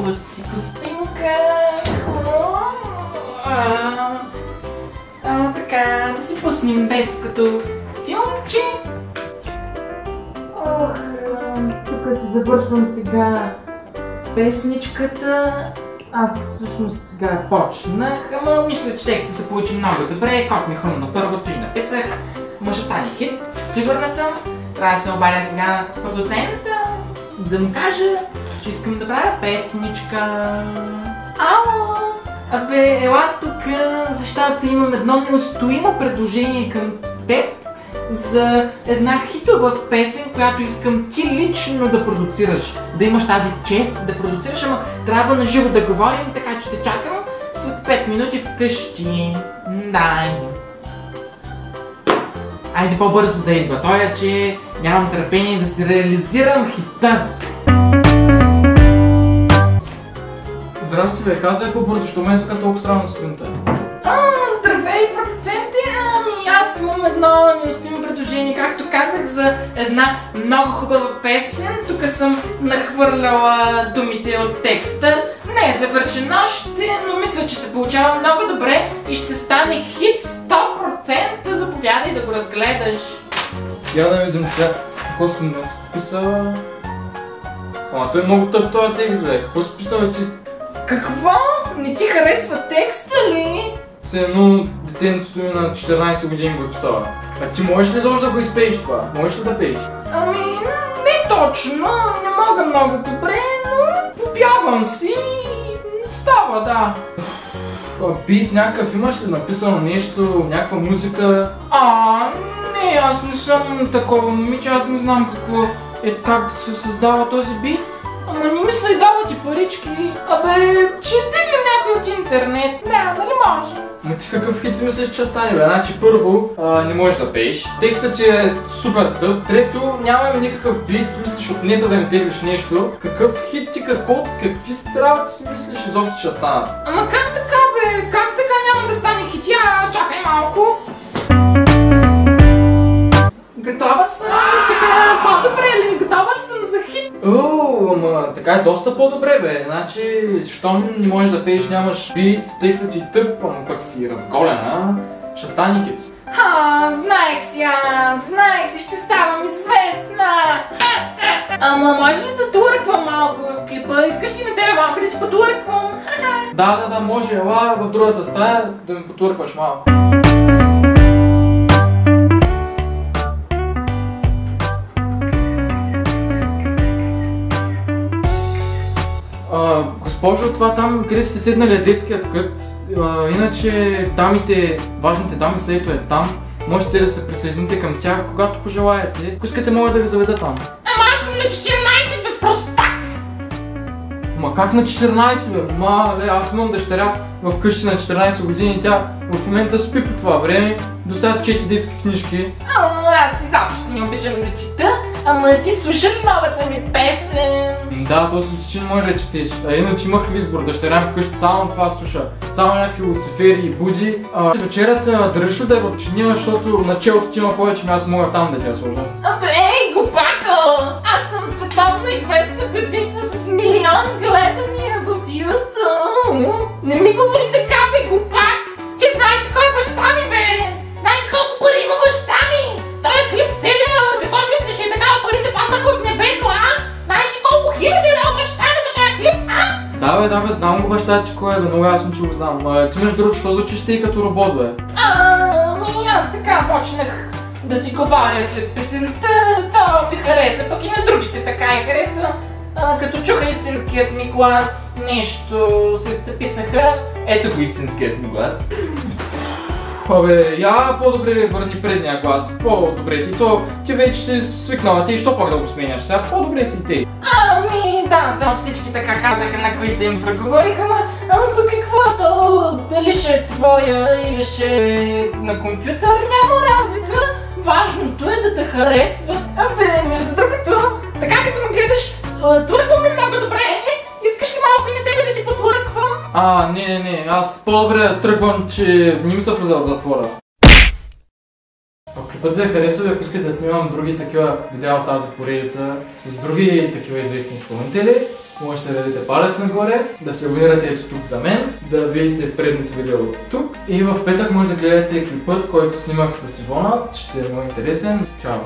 хубаво си поспинка. Така, да си пуснем детското филмче. Тук се завършвам сега песничката. Аз всъщност сега почнах, ама мисля, че текстът се получи много добре. Как ми хрумна първото и написах. Може стане хит, сигурна съм. Трябва да се обадя сега на продуцента, да му кажа, че искам да правя песничка. Ало! Абе, ела тук, защото имам едно неустоимо предложение към теб за една хитова песен, която искам ти лично да продуцираш. Да имаш тази чест да продуцираш, ама трябва на живо да говорим, така че те чакам след 5 минути вкъщи. Дай! Айде по-бързо да идва. Той е, че нямам търпение да си реализирам хита. Здрасти бе, казвай по-бързо, що ме звука толкова странно сутринта. Здравей, продуценти! Аз имам едно неустоимо предложение, както казах, за една много хубава песен. Тук съм нахвърляла думите от текста. Не е завършено още, но мисля, че се получава много добре и ще стане хит 100%. Заповядай да го разгледаш. Я да видим сега, какво си написала. Ама той е много тъп този текст бе, какво си писала ти? Какво? Не ти харесва текста ли? Все едно детенцето ми на 14 години го е писала. А ти можеш ли защо да го изпееш това? Можеш ли да пееш? Ами, не точно, не мога много добре, но попявам си и става, да. Бит някакъв имаш ли написано нещо, някаква музика? Не, аз не съм такова момиче, аз не знам какво е, как да се създава този бит. Ама не ми се дават и парички. Абе, ще стигнем някой от интернет. Да, нали може? Ма ти какъв хит си мислиш, че стане бе? Значи първо, не можеш да пееш. Текстът ти е супер тъп. Трето, нямаме никакъв бит. Мислиш от нета да ми теглиш нещо. Какъв хит ти, какви работи си мислиш изобщо ще станат? Ама как така бе? Как така няма да стане хит? Я чакай малко. Готова съм. Така по-добре ли? Готова ли съм за хит? Ама така е доста по-добре бе. Значи, щом не можеш да пееш, нямаш бит, текстът ти тъп, ама пък си разголена, ще стане хит. Знаех си, ще ставам известна. Ама може ли да турквам малко в клипа? Искаш ли на тебе малко да ти потурквам? Да, може, ела в другата стая да ми потуркваш малко. Госпожо, това там, където сте седнали е детският кът. Иначе дамите, важните дами, седето е там. Можете да се присъедините към тях, когато пожелаете. Ако искате, мога да ви заведа там. Ама аз съм на 14, бе, простак! Ма как на 14, бе? Аз имам дъщеря вкъщи на 14 години и тя в момента спи по това време. До сега чети детски книжки. Аз изобщо не обичам да чета. Ама ти слуша ли новата ми песен? Да, то си че не може да четеш. Иначе имах ли избор, дъщеря ми вкъщи само това слуша. Само някакви луцифери и буди. Вечерята държиш ли да е в чиния, защото началото ти има повече място, мога там да ти я сложа. Ей, глупако! Аз съм световно известна певица с милион гледания в YouTube. Не ми говори така, бе, глупак! Ти знаеш кой е баща ми, бе! Знаеш колко пари има баща ми! Той е клип целия, какво мислиш, е така парите паднаха от небето, Знаеш колко хиляди дал баща ми за този клип, Да бе, знам го баща ти кой е, бе, много ясно, че го знам. Ти между другото, що звучиш ти като робот, бе? Аз така почнах да си говоря след песента, то ми хареса, пък и на другите така я хареса. Като чуха истинският ми глас, нещо се стъписаха. Ето го истинският ми глас. Я по-добре върни предния глас, по-добре ти, ти вече си свикнала, ти що пак да го сменяш сега, по-добре си ти. Да, всички така казаха, на които им преговориха, ама пък каквото, дали ще е твоя или ще е на компютър, няма разлика. Важното е да те харесват. Между другото, така като ме гледаш, турквам ми много добре. Искаш ли малко и на тебе да ти потурквам? Не, аз по-добре тръгвам, че не ми се влиза в затвора. Клипът ви е харесва, ако искате да снимам други такива видеа от тази поредица с други такива известни изпълнители, Можете да дадете палец нагоре, да се абонирате ето тук за мен, да видите предното видео тук и в петък може да гледате клипът, който снимах с Ивона, ще е много интересен. Чао!